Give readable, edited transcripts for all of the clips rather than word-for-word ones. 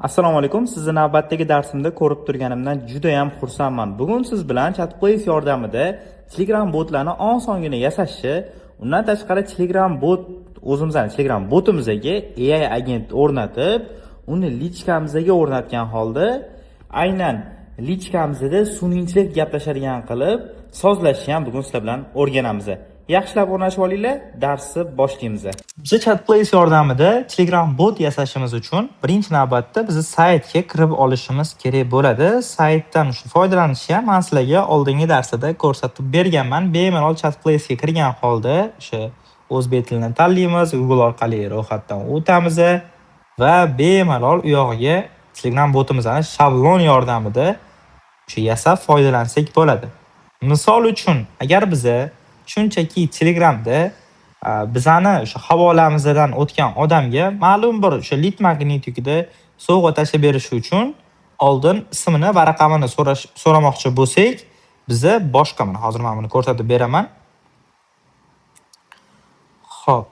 Assalomu alaykum. Sizni navbatdagi darsimda ko'rib turganimdan juda ham xursandman. Bugun siz bilan ChatPlace yordamida Telegram botlarni osongina yasashni, undan tashqari Telegram bot o'zimizning Telegram botimizga AI agent o'rnatib, uni lichkamizga o'rnatgan holda aynan lichkamizda sun'iy intellekt gaplashadigan qilib sozlashni ham bugun sizlar bilan o'rganamiz. Yaxshilab o'rnashib olinglar, darsni boshlaymiz. Biz ChatPlace yordamida Telegram bot yasashimiz uchun birinchi navbatda biz saytga kirib olishimiz kerak bo'ladi. Saytdan foydalanishni ham men sizlarga oldingi darsda ko'rsatib berganman. Bemalol ChatPlace'ga kirgan holda o'sha o'zbek tilini tanlaymiz, Google orqali ro'yxatdan o'tamiz va bemalol u yog'iga Telegram botimizning shablon yordamida shu yasab foydalansak bo'ladi. Misol uchun, agar biz shunchaki Telegramda bizani o'sha havolamizdan o'tgan odamga ma'lum bir o'sha lead magnetikida sovg'a tashlab berish uchun oldin ismini va raqamini so'ramoqchi bo'lsak, biza boshqa, mana hozir men buni ko'rsatib beraman. Xo'p.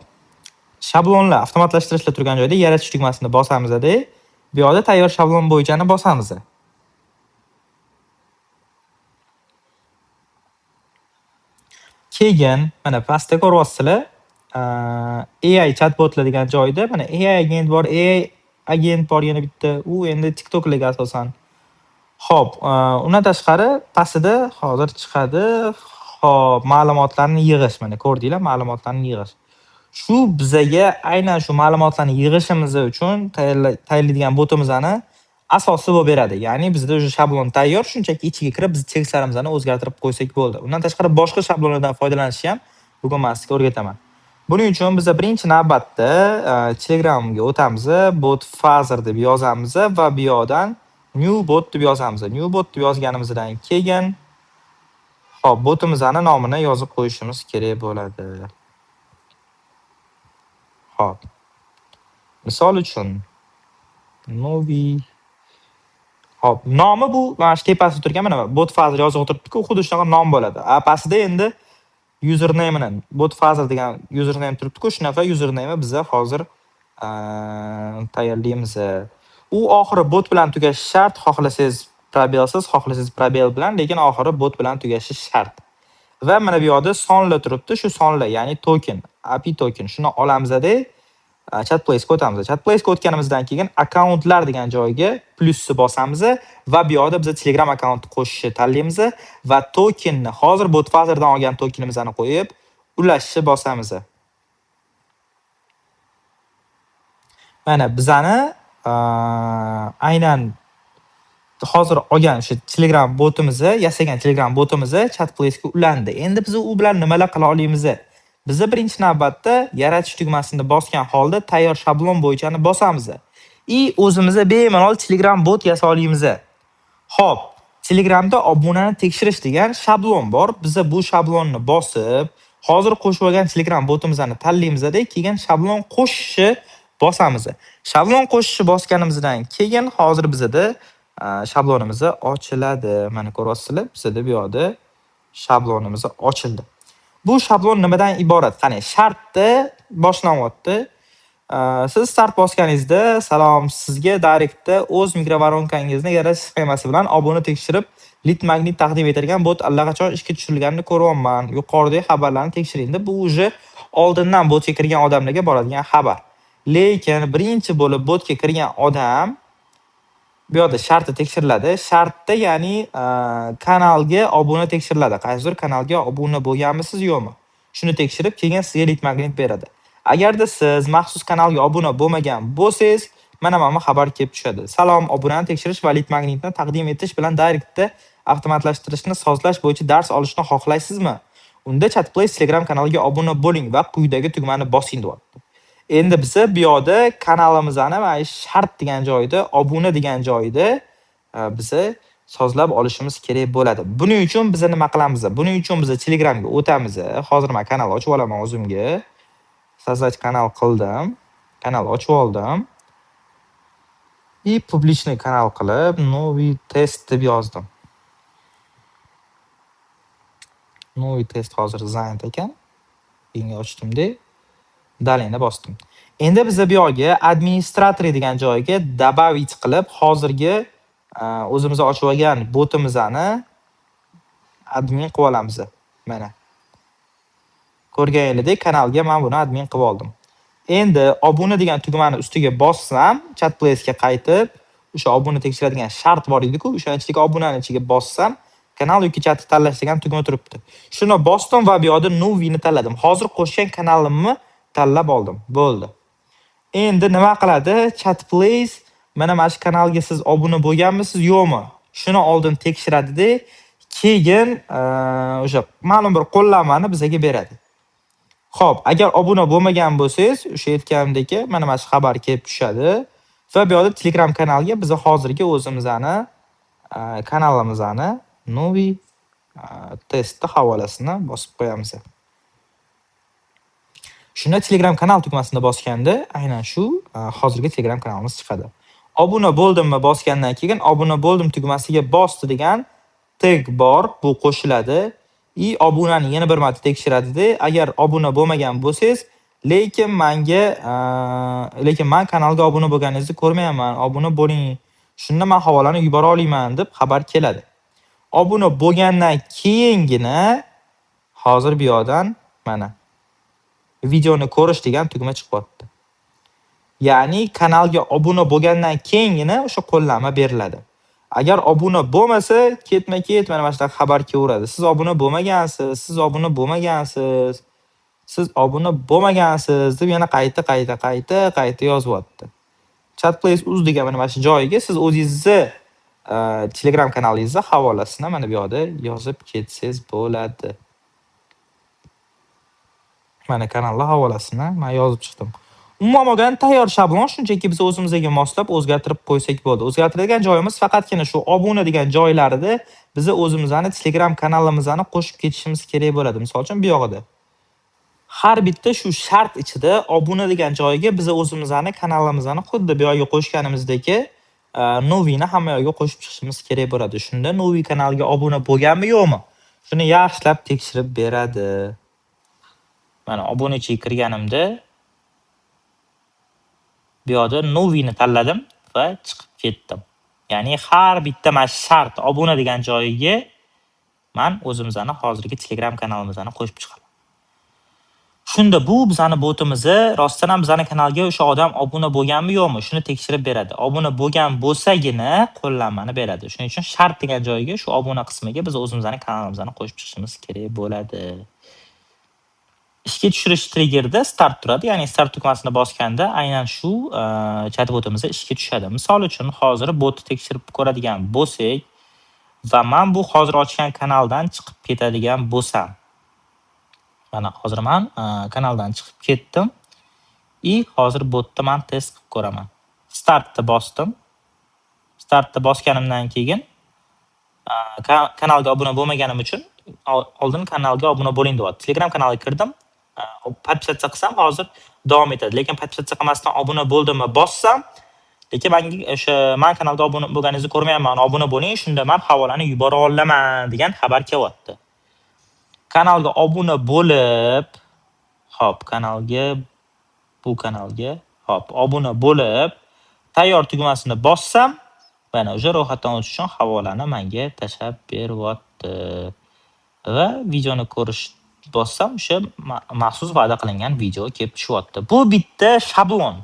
Shablonlar avtomatlashtirishlar turgan joyda yaratish tugmasini bosamiz-da, bu yerda tayyor shablon bo'yichani bosamiz. Keyin mana pastda ko'ryapsizlar, AI chatbotlar degan joyda mana AI agent bor, AI agent bor yana bitta. U endi TikToklarga asosan. Xo'p, undan tashqari pastida hozir chiqadi. Xo'p, ma'lumotlarni yig'ish, mana ko'rdinglar, ma'lumotlarni yig'ish. Shu bizaga aynan shu ma'lumotlarni yig'ishimiz uchun tayyorlaydigan botimizning asosi bo'lib beradi. Ya'ni bizda o'sha shablon tayyor, shunchaki ichiga kirib biz tekstlarimizni o'zgartirib qo'ysak bo'ldi. Undan tashqari boshqa shablonlardan foydalanishni ham bugun men sizga o'rgataman. Buning uchun biz birinchi navbatda Telegramga o'tamiz, bot fazer deb yozamiz va bu yerdan new bot deb yozamiz. New bot deb yozganimizdan keyin hop, botimizning nomini yozib qo'yishimiz kerak bo'ladi. Hop. Misol uchun novi. Hop, nomi bu mana shu tepasida turgan mana bot fazer yozib o'tiribdi-ku, xuddi shunaqa nom bo'ladi. Pastida endi username'ni bot fazer degan username turibdi-ku, shunaqa username biza hozir tayyorlaymiz. U oxiri bot bilan tugashi shart, xohlasangiz probelsiz, xohlasangiz probel bilan, lekin oxiri bot bilan tugashi shart. Va mana bu yerda sonlar turibdi, shu sonlar, ya'ni token, API token. Shuni olamiz-da, ChatPlace'ga o'tamiz. ChatPlace'ga o'tganimizdan keyin akkauntlar degan joyga plyusni bosamiz va bu yerda biz Telegram akkauntni qo'shishni tanlaymiz va tokenni, hozir bot fazerdan olgan tokenimizni qo'yib, ulashni bosamiz. Mana bizani aynan hozir olgan o'sha Telegram botimizni, yasagan Telegram botimizni ChatPlace'ga ulandi. Endi biz u bilan nimalar qila olamiz? Biz birinchi navbatda yaratish tugmasini bosgan holda tayyor shablon bo'yichani bosamiz. O'zimizga bemalol Telegram bot yasa olamiz. Xo'p, Telegramda obunani tekshirish degan shablon bor. Biz bu shablonni bosib, hozir qo'shib olgan Telegram botimizni tanlaymiz-da, keyin shablon qo'shishni bosamiz. Shablon qo'shishni bosganimizdan keyin hozir bizda shablonimiz ochiladi. Mana ko'ryapsizlar, bizda bu yerda shablonimiz ochildi. Bu shablon nimadan iborat? Qani, shartda boshlanyapti. Siz start bosganingizda, salom, sizga direktda o'z mikrovaronkangizni yaratish sxemasi bilan obuna tekshirib, lead magnet taqdim etadigan bot allaqachon ishga tushirilganini ko'ryapman. Yuqoridagi xabarlarni tekshiring deb, bu уже oldindan botga kirgan odamlarga boradigan xabar. Lekin birinchi bo'lib botga kirgan odam bu yerda sharti tekshiriladi. Shartda, ya'ni kanalga obuna tekshiriladi. Qaysidir kanalga obuna bo'lganmisiz yo'qmi? Shuni tekshirib, keyin sizga lead magnet beradi. Agarda siz maxsus kanalga obuna bo'lmagan bo'lsangiz, mana xabar kelib tushadi. Salom, obunani tekshirish va lead magnetni taqdim etish bilan direktda avtomatlashtirishni sozlash bo'yicha dars olishni xohlaysizmi? Unda ChatPlace Telegram kanaliga obuna bo'ling va quyidagi tugmani bosing deyapti. Endi biz bu yerda kanalimizani mana shart degan joyda, obuna degan joyda biz sozlab olishimiz kerak bo'ladi. Buning uchun biz nima qilamiz? Buning uchun biz Telegramga o'tamiz. Hozir men kanal ochib olaman o'zimga. Sozdать kanal qildim. Kanal ochib oldim. Publichniy kanal qilib, новый test deb yozdim. Новый test hozir занят ekan. Keyin ochdim-da. Dalini bosdim. Endi biz bu yoqqa administrator degan joyga добавить qilib, hozirgi o'zimiz ochib olgan botimizni admin qilib olamiz. Mana. Ko'rganingizdek, kanalga men buni admin qilib oldim. Endi obuna degan tugmani ustiga bossam, Chatplace-ga qaytib, o'sha obuna tekshiradigan shart bor edi-ku, o'shaning ichiga obunaning ichiga bossam, kanal yoki chatni tanlash degan tugma turibdi. Shuni bosdim va bu yoqda Novini tanladim. Hozir qo'shgan kanalimni tanlab oldim. Bo'ldi. Endi nima qiladi? Chatplace mana mana shu kanalga siz obuna bo'lganmisiz, yo'qmi? Shuni oldin tekshiradi-da, keyin o'sha ma'lum bir qo'llanmani bizga beradi. Xo'p, agar obuna bo'lmagan bo'lsangiz, o'sha aytganimdek, mana mana shu xabar kelib tushadi va bu yerda Telegram kanalga biz hozirgi o'zimizni kanalimizni Novi test havolasini bosib qo'yamiz. Shunda Telegram kanal tugmasini bosganda, aynan shu hozirgi Telegram kanalimiz chiqadi. Obuna bo'ldimmi bosgandan keyin obuna bo'ldim tugmasiga bosdi degan tag bor, bu qo'shiladi. Obunani yana bir marta tekshiradi-da, agar obuna bo'lmagan bo'lsangiz, lekin men kanalga obuna bo'lganingizni ko'rmayapman, obuna bo'ling. Shunda men havolani yubora olayman deb xabar keladi. Obuna bo'lgandan keyingina hozir bu yoqdan mana videoni ko'rish degan tugma chiqyapti. Ya'ni kanalga obuna bo'lgandan keyingina o'sha qo'llanma beriladi. Agar obuna bo'lmasa, ketma-ket mana mana shunday xabar kelaveradi. Siz obuna bo'lmagansiz, siz obuna bo'lmagansiz, siz obuna bo'lmagansiz deb yana qayta yozyapti. Chatplace uz degan mana shu joyiga siz o'zingizni Telegram kanalingizni havolasini mana bu yerda yozib ketsangiz bo'ladi. Mana kanallar havolasini men yozib chiqdim. Umuman olganda tayyor shablon, shunchaki biz o'zimizga moslab o'zgartirib qo'ysak bo'ldi. O'zgartiradigan joyimiz faqatgina shu obuna degan joylarida biz o'zimizning Telegram kanalimizni qo'shib ketishimiz kerak bo'ladi. Misol uchun bu yoqda. Har bitta shu shart ichida obuna degan joyiga biz o'zimizning kanalimizni xuddi bu yoqga qo'shganimizdek Novini hamma yoqga qo'shib chiqishimiz kerak bo'ladi. Shunda Novi kanalga obuna bo'lganmi yo'qmi? Shuni yaxshilab tekshirib beradi. Mana obunachiga kirganimda bu yerda Novini tanladim va chiqib ketdim. Ya'ni har bitta mana shart obuna degan joyiga men o'zimizning hozirgi Telegram kanalimizni qo'shib chiqaman. Shunda bu bizning botimizni rostdan ham bizning kanalga o'sha odam obuna bo'lganmi yo'qmi, shuni tekshirib beradi. Obuna bo'lgan bo'lsagina qo'llanmani beradi. Shuning uchun shart degan joyiga shu obuna qismiga biz o'zimizning kanalimizni qo'shib chiqishimiz kerak bo'ladi. Ishga tushirish triggerda start turadi, ya'ni start tugmasini bosganda aynan shu chatbotimiz ishga tushadi. Misol uchun hozir botni tekshirib ko'radigan bo'lsak va men bu hozir ochgan kanaldan chiqib ketadigan bo'lsam, mana hozir men kanaldan chiqib ketdim. Hozir botni men test qilib ko'raman. Startni bosdim. Startni bosganimdan keyin kanalga obuna bo'lmaganim uchun oldin kanalga obuna bo'ling deyapti. Telegram kanaliga kirdim. Podpisatsiya qilsam hozir davom etadi. Lekin podpisatsiya qilmasdan obuna bo'ldimmi bossam, lekin men kanalga obuna bo'lganingizni ko'rmayapman, obuna bo'ling, shunda men havolani yubora olaman degan xabar kelyapti. Kanalga obuna bo'lib, obuna bo'lib, tayyor tugmasini bossam, mana o'sha ro'yxatdan o'tish uchun havolani menga tashlab beryapti. Va videoni ko'rish bossam, o'sha maxsus va'da qilingan video kelib tushyapti. Bu bitta shablon.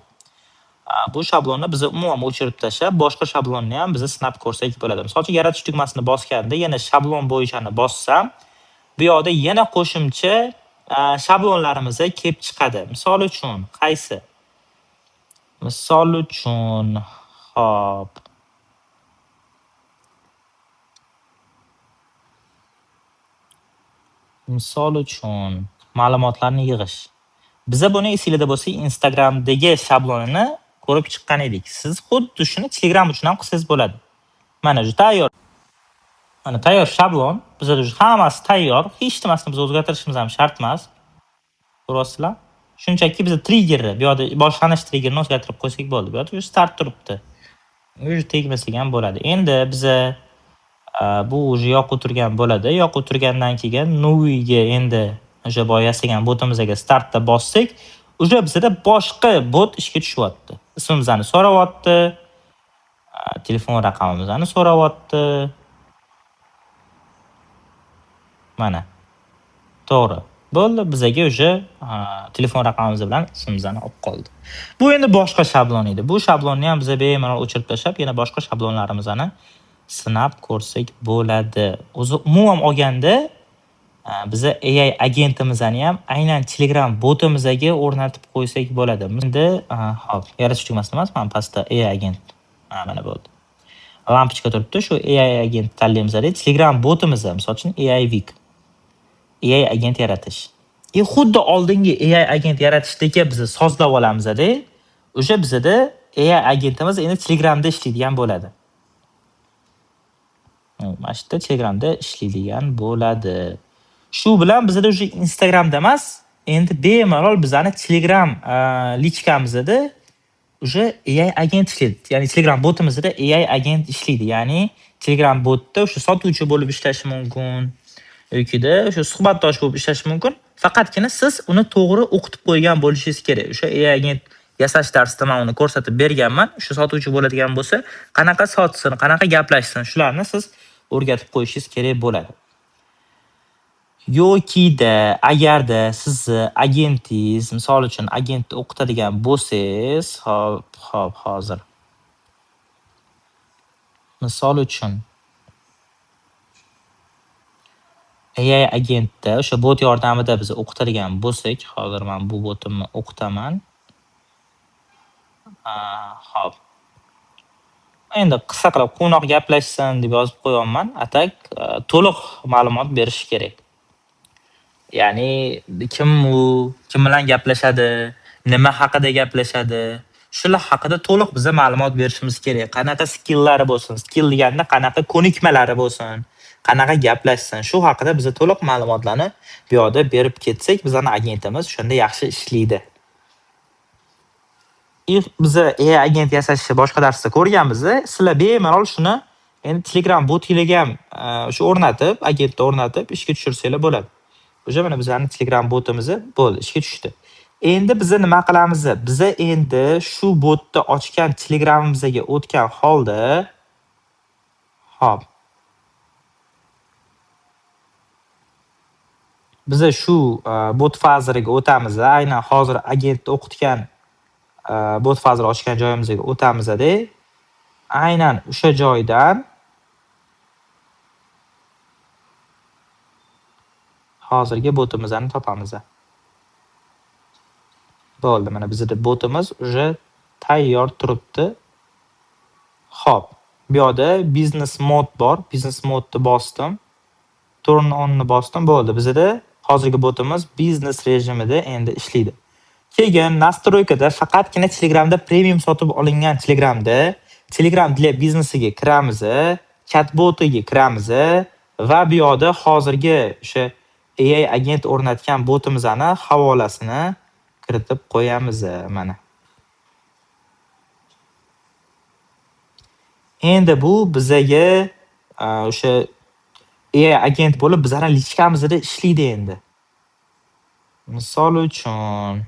Bu shablonni biz umuman o'chirib tashlab, boshqa shablonni ham biz sinab ko'rsak bo'ladi. Masalan, yaratish tugmasini bosganda yana shablon bo'yichani bossam, bu yoqda yana qo'shimcha shablonlarimiz kelib chiqadi. Misol uchun qaysi? Misol uchun ma'lumotlarni yig'ish. Biza buni esingizda bo'lsa, Instagramdagi shablonini ko'rib chiqqan edik. Siz xuddi shuni Telegram uchun ham qilsangiz bo'ladi. Mana shu tayyor. Mana tayyor shablon. Bizda hammasi tayyor. Hech nimasini biz o'zgartirishimiz ham shart emas. Ko'rasizlar? Shunchaki biz triggerni, bu yerda boshlanish triggerini o'zgartirib qo'ysak bo'ldi. Bu yerda start turibdi. O'sha tegmasak ham bo'ladi. Endi biza bu o'sha yoq o'tirgan bo'ladi. Yoq o'tirgandan keyin Noviga endi o'sha boya yasagan botimizga startda bossak, Uje bizda boshqa bot ishga tushyapti. Ismimizni so'rayapti, telefon raqamimizni so'rayapti. Mana. To'g'ri. Bo'ldi, bizaga uje telefon raqamimiz bilan ismimizni olib qoldi. Bu endi boshqa shablon edi. Bu shablonni ham biz bemalol o'chirib tashlab, yana boshqa shablonlarimizni sinab ko'rsak bo'ladi. O'zi umuman olganda, biza AI agentimizni ham aynan Telegram botimizga o'rnatib qo'ysak bo'ladi. Endi, hop, yaratish tugmasini emas, mana pastda AI agent. Mana bo'ldi. Lampochka turibdi. Shu AI agent tanlaymiz. Telegram botimizni, misol uchun AI Week. AI agent yaratish. Xuddi oldingi AI agent yaratishdagi biz sozlab olamiz-da. O'sha bizda AI agentimiz endi Telegramda ishlaydigan bo'ladi. Mana shu Telegramda ishlaydigan bo'ladi. Shu bilan bizda o'sha Instagramda emas, endi bemalol bizani Telegram lichkamizda o'sha AI agent ishlaydi. Ya'ni Telegram botimizda AI agent ishlaydi. Ya'ni Telegram botda o'sha sotuvchi bo'lib ishlashi mumkin. Yoki-da o'sha suhbatdosh bo'lib ishlashi mumkin. Faqatgina siz uni to'g'ri o'qitib qo'ygan bo'lishingiz kerak. O'sha AI agent yasash darsida men uni ko'rsatib berganman. O'sha sotuvchi bo'ladigan bo'lsa, qanaqa sotsin, qanaqa gaplashsin, shularni siz o'rgatib qo'yishingiz kerak bo'ladi. Yoki-da agarda sizni agentingiz, misol uchun agentni o'qitadigan bo'lsangiz, hop, hozir. Misol uchun AI agentda o'sha bot yordamida biz o'qitadigan bo'lsak, hozir men bu botimni o'qitaman. Hop. Endi qisqa qilib quvnoq gaplashsin deb yozib qo'yapman. Atak to'liq ma'lumot berish kerak. Ya'ni kim u, kim bilan gaplashadi, nima haqida gaplashadi, shular haqida to'liq biza ma'lumot berishimiz kerak. Qanaqa skill'lari bo'lsin, skill deganda qanaqa ko'nikmalari bo'lsin, qanaqa gaplashsin, shu haqida biza to'liq ma'lumotlarni bu yerda berib ketsak, bizning agentimiz shunda yaxshi ishlaydi. Biza AI agent yasashni boshqa darsda ko'rganmiz. Sizlar bemalol shuni endi Telegram botiga ham shu o'rnatib, agentni o'rnatib ishga tushirsanglar bo'ladi. O'sha mana bizning Telegram botimiz bo'ldi, ishga tushdi. Endi biz nima qilamiz? Biz endi shu botni ochgan Telegramimizga o'tgan holda hop. Biz shu bot faziriga o'tamiz. Aynan hozir agentni o'qitgan bot fazir ochgan joyimizga o'tamiz-da. Aynan o'sha joydan hozirgi botimizni topamiz. Bo'ldi, mana bizning botimiz uje tayyor turibdi. Hop, bu yerda business mode bor. Business modni bosdim. Turn on'ni bosdim. Bo'ldi, bizda hozirgi botimiz business rejimida endi ishlaydi. Keyin nastroykada faqatgina Telegramda premium sotib olingan Telegramda Telegram для biznesiga kiramiz, chatbotiga kiramiz va bu yerda hozirgi o'sha AI agent o'rnatgan botimizning havolasini kiritib qo'yamiz mana. Endi bu bizaga o'sha AI agent bo'lib bizning lichkamizda ishlaydi endi. Misol uchun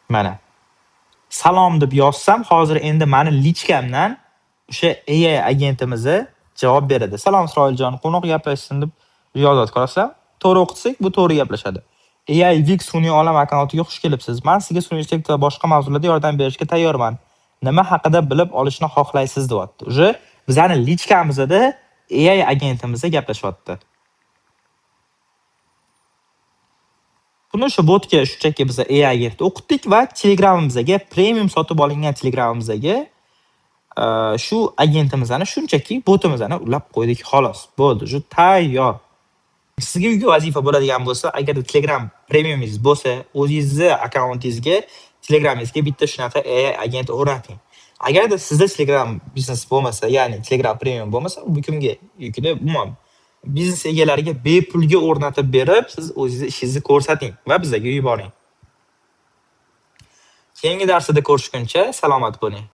mana salom deb yozsam, hozir endi meni lichkamdan o'sha AI agentimiz javob beradi. Salom Isroiljon, qo'noq gaplashsin deb yozadi. Qarasam, to'g'ri o'qitsak, bu to'g'ri gaplashadi. AI Week sun'iy olam akkauntiga xush kelibsiz. Men sizga sun'iy intellekt va boshqa mavzularda yordam berishga tayyorman. Nima haqida bilib olishni xohlaysiz deyapti. Uje bizning lichkamizda AI agentimiz gaplashyapti. Buni shu botga shunchaki biz AI agentni o'qitdik va Telegramimizga premium sotib olingan Telegramimizga shu agentimizni shunchaki botimizni ulab qo'ydik xolos. Bo'ldi, shu tayyor. Sizga uyga vazifa bo'ladigan bo'lsa, agar Telegram premiumingiz bo'lsa, o'zingizning akkauntingizga Telegramingizga bitta shunaqa AI agent o'rnating. Agarda sizda Telegram biznes bo'lmasa, ya'ni Telegram premium bo'lmasa, bu kimga yoki-da umuman biznes egalariga bepulga o'rnatib berib, siz o'zingiz ishingizni ko'rsating va bizga yuboring. Keyingi darsda ko'rishguncha salomat bo'ling.